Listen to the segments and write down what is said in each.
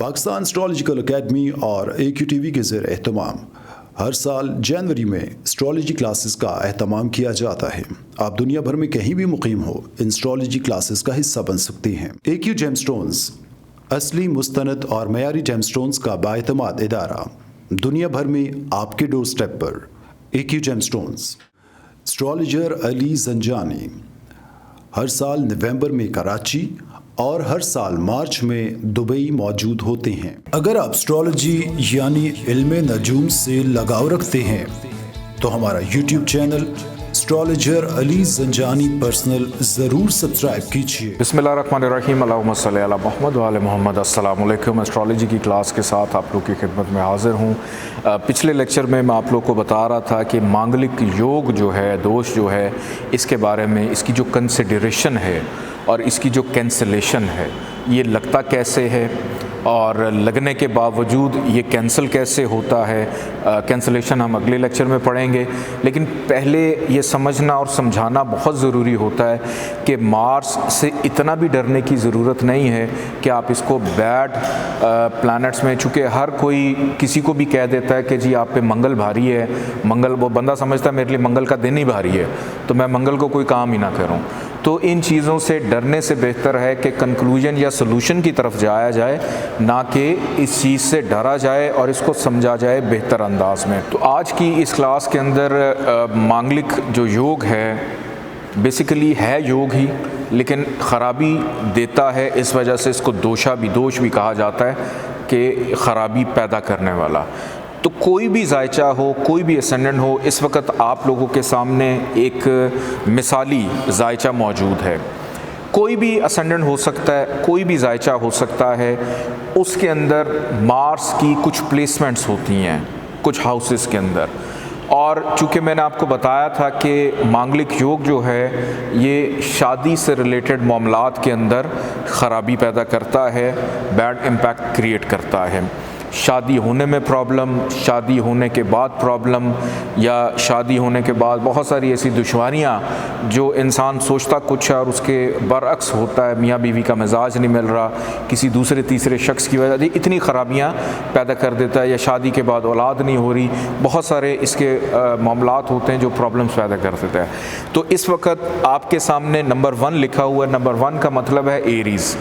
Pakistan astrological academy और AQTV के ज़ेर एहतमाम हर साल जनवरी में एस्ट्रोलॉजी क्लासेस का एहतमाम किया जाता है। आप दुनिया भर में कहीं भी मुकीम हो, इन एस्ट्रोलॉजी क्लासेस का हिस्सा बन सकते हैं। AQ जेमस्टोन्स असली, मुस्तनद और मयारी जेमस्टोन्स का बाएतमाद इदारा, दुनिया भर में आपके डोर स्टेप पर। AQ gemstones. Astrologer Ali Zanjani हर साल नवंबर में कराची और हर साल मार्च में दुबई मौजूद होते हैं। अगर आप एस्ट्रोलॉजी यानी इल्मे नजूम से लगाव रखते हैं तो हमारा YouTube channel astrologer Ali Zanjani personal ज़रूर सब्सक्राइब कीजिए। बिस्मिल्लाहिर्रहमानिर्रहीम, अल्लाहुम्मा सल्ली अला मुहम्मद व आले मुहम्मद। अस्सलाम वालेकुम। एस्ट्रोलॉजी की क्लास के साथ आप लोग की खिदमत में हाज़िर हूँ। पिछले लेक्चर में मैं आप लोग को बता रहा था कि मांगलिक योग जो है, दोष जो है, इसके बारे में, इसकी जो कंसिडरेशन है और इसकी जो कैंसलेशन है, ये लगता कैसे है और लगने के बावजूद ये कैंसिल कैसे होता है। कैंसलेशन हम अगले लेक्चर में पढ़ेंगे, लेकिन पहले ये समझना और समझाना बहुत ज़रूरी होता है कि मार्स से इतना भी डरने की ज़रूरत नहीं है कि आप इसको बैड प्लैनेट्स में, चूँकि हर कोई किसी को भी कह देता है कि जी आप पे मंगल भारी है, मंगल, वो बंदा समझता है मेरे लिए मंगल का दिन ही भारी है, तो मैं मंगल को कोई काम ही ना करूँ। तो इन चीज़ों से डरने से बेहतर है कि कंक्लूजन या सलूशन की तरफ जाया जाए, ना कि इस चीज़ से डरा जाए और इसको समझा जाए बेहतर अंदाज में। तो आज की इस क्लास के अंदर मांगलिक जो योग है, बेसिकली है योग ही, लेकिन ख़राबी देता है, इस वजह से इसको दोष भी कहा जाता है कि ख़राबी पैदा करने वाला। तो कोई भी जायचा हो, कोई भी असेंडेंट हो, इस वक्त आप लोगों के सामने एक मिसाली जायचा मौजूद है। कोई भी असेंडेंट हो सकता है, कोई भी जायचा हो सकता है, उसके अंदर मार्स की कुछ प्लेसमेंट्स होती हैं कुछ हाउसेस के अंदर। और चूँकि मैंने आपको बताया था कि मांगलिक योग जो है ये शादी से रिलेटेड मामलात के अंदर ख़राबी पैदा करता है, बैड इम्पैक्ट क्रिएट करता है। शादी होने में प्रॉब्लम, शादी होने के बाद प्रॉब्लम, या शादी होने के बाद बहुत सारी ऐसी दुश्वारियाँ जो इंसान सोचता कुछ है और उसके बरअक्स होता है, मियाँ बीवी का मिजाज नहीं मिल रहा, किसी दूसरे तीसरे शख्स की वजह से इतनी ख़राबियाँ पैदा कर देता है, या शादी के बाद औलाद नहीं हो रही, बहुत सारे इसके मामलात होते हैं जो प्रॉब्लम्स पैदा कर देता है। तो इस वक्त आपके सामने नंबर 1 लिखा हुआ है। नंबर 1 का मतलब है एरीज़,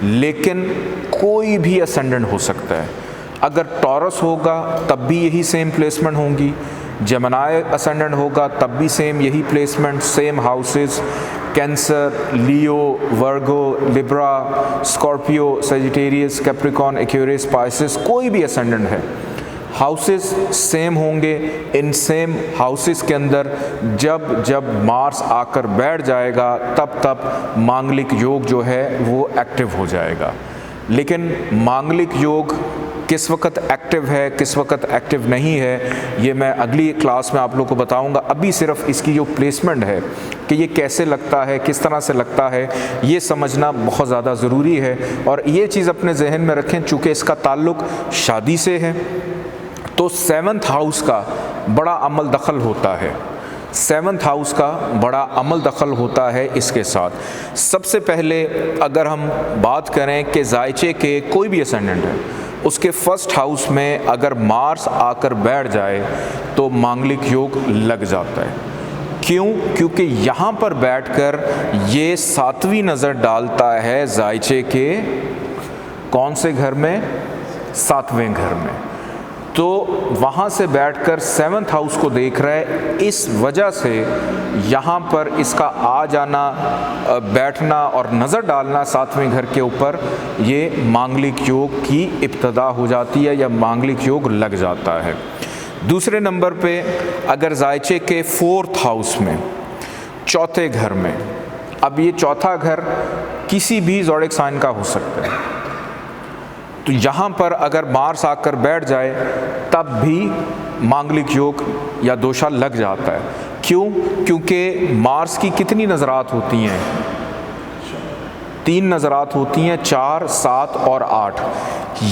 लेकिन कोई भी असेंडेंट हो सकता है। अगर टॉरस होगा तब भी यही सेम प्लेसमेंट होंगी, जेमिनी असेंडेंट होगा तब भी सेम यही placement, same houses, Cancer, Leo, Virgo, Libra, Scorpio, Sagittarius, Capricorn, Aquarius, Pisces, कोई भी असेंडेंट है, हाउसेस सेम होंगे। इन सेम हाउसेस के अंदर जब जब मार्स आकर बैठ जाएगा तब मांगलिक योग जो है वो एक्टिव हो जाएगा। लेकिन मांगलिक योग किस वक्त एक्टिव है, किस वक्त एक्टिव नहीं है, ये मैं अगली क्लास में आप लोगों को बताऊंगा। अभी सिर्फ इसकी जो प्लेसमेंट है कि ये कैसे लगता है, किस तरह से लगता है, ये समझना बहुत ज़्यादा ज़रूरी है। और ये चीज़ अपने जहन में रखें, चूँकि इसका ताल्लुक़ शादी से है, तो 7th हाउस का बड़ा अमल दखल होता है। 7th हाउस का बड़ा अमल दखल होता है इसके साथ। सबसे पहले अगर हम बात करें कि जायचे के कोई भी असेंडेंट है, उसके 1st हाउस में अगर मार्स आकर बैठ जाए तो मांगलिक योग लग जाता है। क्यों? क्योंकि यहाँ पर बैठकर ये 7वीं नज़र डालता है जायचे के कौन से घर में? 7वें घर में। तो वहाँ से बैठकर 7th हाउस को देख रहा है, इस वजह से यहाँ पर इसका आ जाना, बैठना और नज़र डालना 7वें घर के ऊपर, ये मांगलिक योग की इब्तदा हो जाती है या मांगलिक योग लग जाता है। दूसरे नंबर पे अगर जायचे के 4th हाउस में, चौथे घर में, अब ये चौथा घर किसी भी ज़ोडिएक साइन का हो सकता है, तो यहाँ पर अगर मार्स आकर बैठ जाए तब भी मांगलिक योग या दोषा लग जाता है। क्यों? क्योंकि मार्स की कितनी नज़रात होती हैं? 3 नज़रात होती हैं, 4, 7 और 8।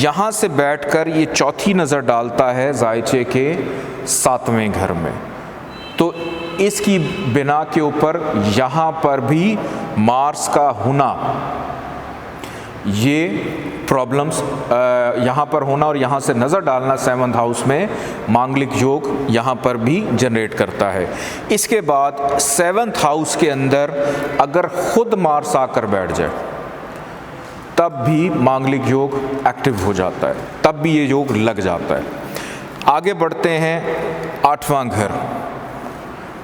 यहाँ से बैठकर ये चौथी नज़र डालता है जायचे के 7वें घर में, तो इसकी बिना के ऊपर यहाँ पर भी मार्स का होना ये प्रॉब्लम्स यहाँ पर होना और यहाँ से नज़र डालना 7th हाउस में मांगलिक योग यहाँ पर भी जनरेट करता है। इसके बाद 7th हाउस के अंदर अगर खुद मार्स आकर बैठ जाए तब भी मांगलिक योग एक्टिव हो जाता है, तब भी ये योग लग जाता है। आगे बढ़ते हैं 8वां घर,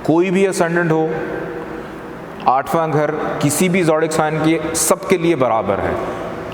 कोई भी असेंडेंट हो, 8वां घर किसी भी ज़ोडिक साइन के सबके लिए बराबर है।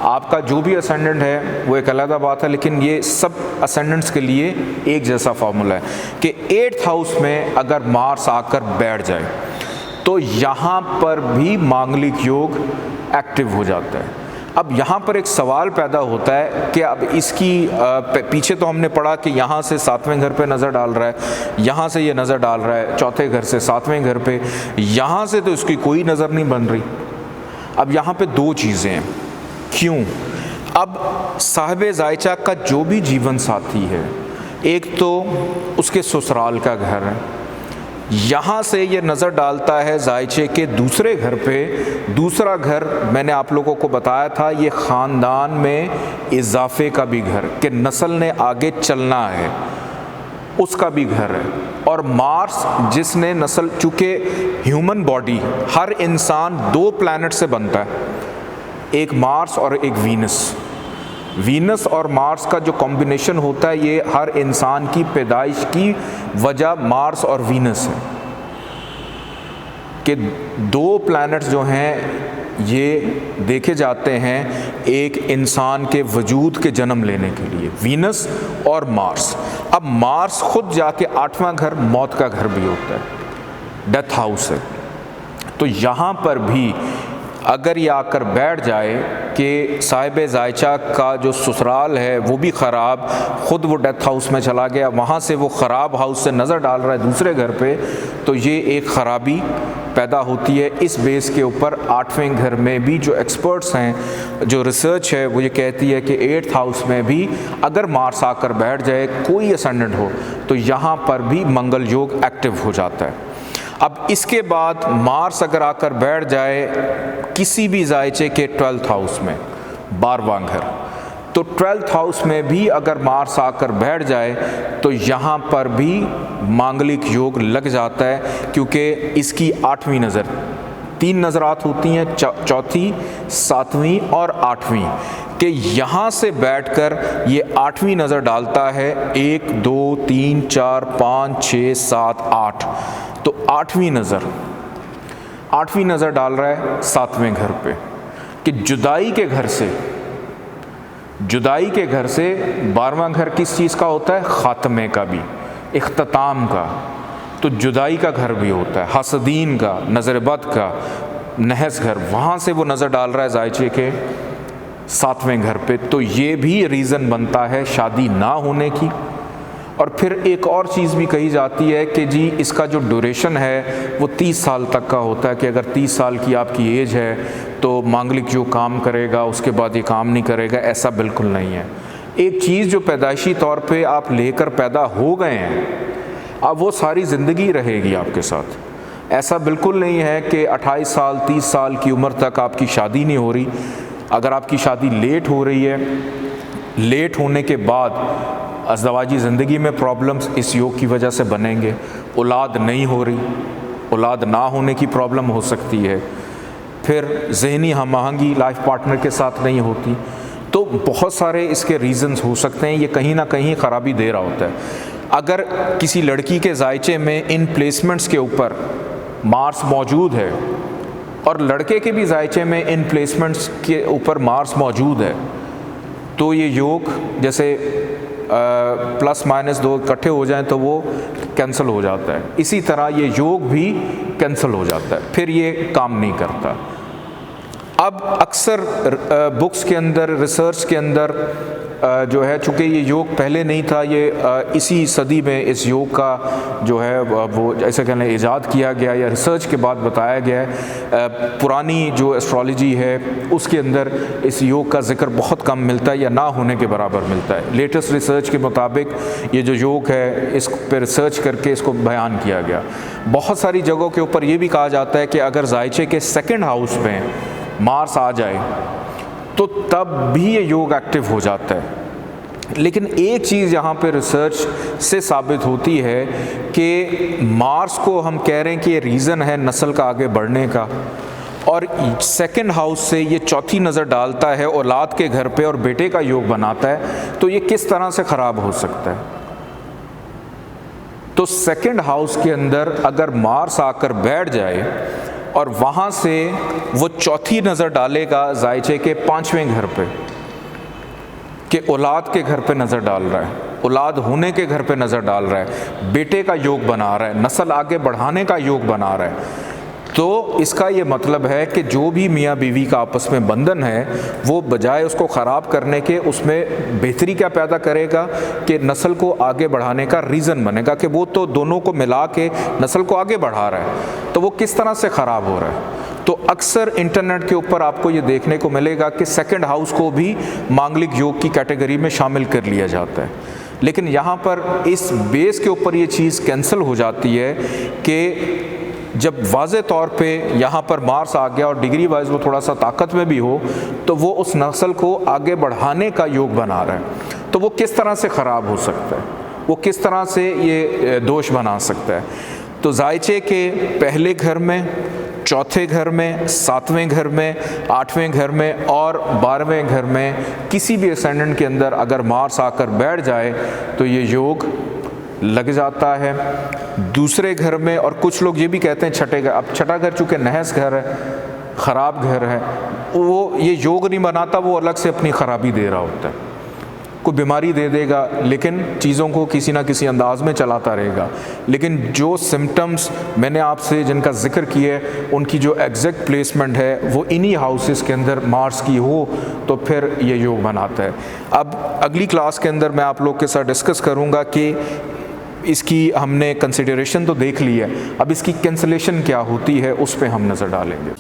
आपका जो भी असेंडेंट है वो एक अलग बात है, लेकिन ये सब असेंडेंट्स के लिए एक जैसा फार्मूला है कि 8th हाउस में अगर मार्स आकर बैठ जाए तो यहाँ पर भी मांगलिक योग एक्टिव हो जाता है। अब यहाँ पर एक सवाल पैदा होता है कि अब इसकी पीछे तो हमने पढ़ा कि यहाँ से 7वें घर पे नज़र डाल रहा है, यहाँ से ये नज़र डाल रहा है 4थे घर से 7वें घर पे, यहाँ से तो इसकी कोई नज़र नहीं बन रही। अब यहाँ पे दो चीज़ें हैं, क्यों? अब साहिब जायचा का जो भी जीवन साथी है, एक तो उसके ससुराल का घर है, यहाँ से ये नज़र डालता है जायचे के दूसरे घर पे। दूसरा घर मैंने आप लोगों को बताया था ये ख़ानदान में इजाफे का भी घर, कि नस्ल ने आगे चलना है, उसका भी घर है। और मार्स जिसने नस्ल, चूँकि ह्यूमन बॉडी हर इंसान 2 प्लैनेट से बनता है, एक मार्स और एक वीनस और मार्स का जो कॉम्बिनेशन होता है ये हर इंसान की पैदाइश की वजह मार्स और वीनस है, कि 2 प्लैनेट्स जो हैं ये देखे जाते हैं एक इंसान के वजूद के जन्म लेने के लिए, वीनस और मार्स। अब मार्स खुद जाके 8वां घर मौत का घर भी होता है, डेथ हाउस है। तो यहाँ पर भी अगर ये आकर बैठ जाए कि साहिब जायचा का जो ससुराल है वो भी ख़राब, ख़ुद वो डेथ हाउस में चला गया, वहाँ से वो ख़राब हाउस से नज़र डाल रहा है दूसरे घर पे, तो ये एक ख़राबी पैदा होती है। इस बेस के ऊपर 8वें घर में भी जो एक्सपर्ट्स हैं, जो रिसर्च है वो ये कहती है कि 8th हाउस में भी अगर मार्स आकर बैठ जाए, कोई असेंडेंट हो, तो यहाँ पर भी मंगल योग एक्टिव हो जाता है। अब इसके बाद मार्स अगर आकर बैठ जाए किसी भी जायचे के 12th हाउस में, 12वां घर, तो 12th हाउस में भी अगर मार्स आकर बैठ जाए तो यहाँ पर भी मांगलिक योग लग जाता है, क्योंकि इसकी 8वीं नज़र, 3 नज़रात होती हैं, 4थी, 7वीं और 8वीं, कि यहाँ से बैठकर ये 8वीं नज़र डालता है, 1 2 3 4 5 6 7 8, तो 8वीं नज़र डाल रहा है 7वें घर पे, कि जुदाई के घर से 12वां घर किस चीज़ का होता है? ख़ात्मे का भी, इख्तिताम का, तो जुदाई का घर भी होता है, हसदीन का, नज़र बद का, नहस घर, वहाँ से वो नज़र डाल रहा है जायचे के 7वें घर पे। तो ये भी रीज़न बनता है शादी ना होने की। और फिर एक और चीज़ भी कही जाती है कि जी इसका जो ड्यूरेशन है वो 30 साल तक का होता है, कि अगर 30 साल की आपकी एज है तो मांगलिक जो काम करेगा उसके बाद ये काम नहीं करेगा, ऐसा बिल्कुल नहीं है। एक चीज़ जो पैदाइशी तौर पे आप लेकर पैदा हो गए हैं, अब वो सारी ज़िंदगी रहेगी आपके साथ। ऐसा बिल्कुल नहीं है कि 28 साल 30 साल की उम्र तक आपकी शादी नहीं हो रही। अगर आपकी शादी लेट हो रही है, लेट होने के बाद अज़दवाजी ज़िंदगी में प्रॉब्लम्स इस योग की वजह से बनेंगे। औलाद नहीं हो रही, औलाद ना होने की प्रॉब्लम हो सकती है। फिर ज़हनी हम आहंगी लाइफ पार्टनर के साथ नहीं होती। तो बहुत सारे इसके रीज़न्स हो सकते हैं, ये कहीं ना कहीं ख़राबी दे रहा होता है। अगर किसी लड़की के जायचे में इन प्लेसमेंट्स के ऊपर मार्स मौजूद है और लड़के के भी जायचे में इन प्लेसमेंट्स के ऊपर मार्स मौजूद है, तो ये योग जैसे +- 2 इकट्ठे हो जाएं तो वो कैंसिल हो जाता है। इसी तरह ये योग भी कैंसिल हो जाता है, फिर ये काम नहीं करता। अब अक्सर बुक्स के अंदर, रिसर्च के अंदर जो है, चूँकि ये योग पहले नहीं था, ये इसी सदी में इस योग का जो है वो ऐसे कहने ईजाद किया गया या रिसर्च के बाद बताया गया है। पुरानी जो एस्ट्रोलॉजी है उसके अंदर इस योग का जिक्र बहुत कम मिलता है या ना होने के बराबर मिलता है। लेटेस्ट रिसर्च के मुताबिक ये जो योग है इस पर रिसर्च करके इसको बयान किया गया। बहुत सारी जगहों के ऊपर ये भी कहा जाता है कि अगर जायचे के 2nd हाउस में मार्स आ जाए तो तब भी ये योग एक्टिव हो जाता है। लेकिन एक चीज़ यहाँ पे रिसर्च से साबित होती है कि मार्स को हम कह रहे हैं कि ये रीज़न है नस्ल का आगे बढ़ने का, और सेकंड हाउस से ये चौथी नज़र डालता है औलाद के घर पे और बेटे का योग बनाता है, तो ये किस तरह से ख़राब हो सकता है? तो सेकंड हाउस के अंदर अगर मार्स आकर बैठ जाए और वहाँ से वो चौथी नज़र डालेगा जायचे के 5वें घर पे, कि औलाद के घर पे नज़र डाल रहा है, औलाद होने के घर पे नज़र डाल रहा है, बेटे का योग बना रहा है, नस्ल आगे बढ़ाने का योग बना रहा है, तो इसका ये मतलब है कि जो भी मियाँ बीवी का आपस में बंधन है वो बजाय उसको ख़राब करने के उसमें बेहतरी क्या पैदा करेगा कि नस्ल को आगे बढ़ाने का रीज़न बनेगा, कि वो तो दोनों को मिला के नस्ल को आगे बढ़ा रहा है, तो वो किस तरह से ख़राब हो रहा है। तो अक्सर इंटरनेट के ऊपर आपको ये देखने को मिलेगा कि सेकंड हाउस को भी मांगलिक योग की कैटेगरी में शामिल कर लिया जाता है, लेकिन यहाँ पर इस बेस के ऊपर ये चीज़ कैंसिल हो जाती है कि जब वाज़े तौर पे यहाँ पर मार्स आ गया और डिग्री वाइज वो थोड़ा सा ताकत में भी हो, तो वो उस नस्ल को आगे बढ़ाने का योग बना रहा है, तो वो किस तरह से ख़राब हो सकता है, वो किस तरह से ये दोष बना सकता है। तो जायचे के पहले घर में, चौथे घर में, 7वें घर में, 8वें घर में और 12वें घर में किसी भी असेंडेंट के अंदर अगर मार्स आकर बैठ जाए तो ये योग लग जाता है। दूसरे घर में, और कुछ लोग ये भी कहते हैं छठे घर, अब छठा घर चूँकि नहस घर है, ख़राब घर है, वो ये योग नहीं बनाता, वो अलग से अपनी ख़राबी दे रहा होता है, कोई बीमारी दे देगा लेकिन चीज़ों को किसी ना किसी अंदाज में चलाता रहेगा। लेकिन जो सिम्टम्स मैंने आपसे जिनका जिक्र किया है उनकी जो एग्जैक्ट प्लेसमेंट है वो इन्हीं हाउसेस के अंदर मार्स की हो तो फिर ये योग बनाता है। अब अगली क्लास के अंदर मैं आप लोग के साथ डिस्कस करूँगा कि इसकी हमने कंसिडरेशन तो देख ली है, अब इसकी कैंसलेशन क्या होती है उस पर हम नज़र डालेंगे।